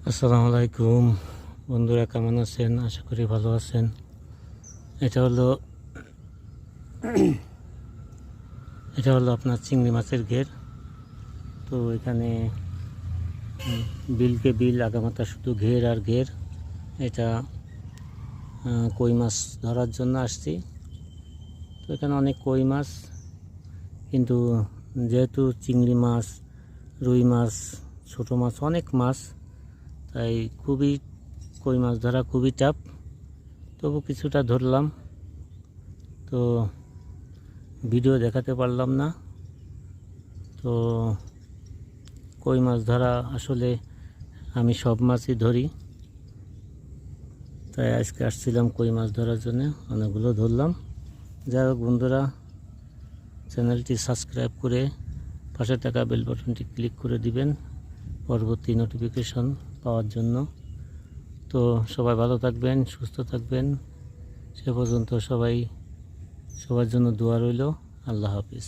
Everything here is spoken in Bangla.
আসসালামু আলাইকুম বন্ধুরা, কেমন আছেন? আশা করি ভালো আছেন। এটা হলো আপনার চিংড়ি মাছের ঘের। তো এখানে বিলকে বিল, আগামাথা শুধু ঘের আর ঘের। এটা কই মাছ ধরার জন্য আসছি। তো এখানে অনেক কই মাছ, কিন্তু যেহেতু চিংড়ি মাছ, রুই মাছ, ছোটো মাছ, অনেক মাছ, তাই কই মাছ ধরা খুবই টাফ। তবু কিছুটা ধরলাম, তো ভিডিও দেখাতে পারলাম না। তো কই মাছ ধরা আসলে আমি সব মাছই ধরি, তাই আজকে আসছিলাম কই মাছ ধরার জন্য, অনেকগুলো ধরলাম। যাই হোক বন্ধুরা, চ্যানেলটি সাবস্ক্রাইব করে পাশে থাকা বেল বাটনটি ক্লিক করে দিবেন পরবর্তী নোটিফিকেশন পাওয়ার জন্য। তো সবাই ভালো থাকবেন, সুস্থ থাকবেন। সে পর্যন্ত সবার জন্য দোয়া রইল। আল্লাহ হাফিজ।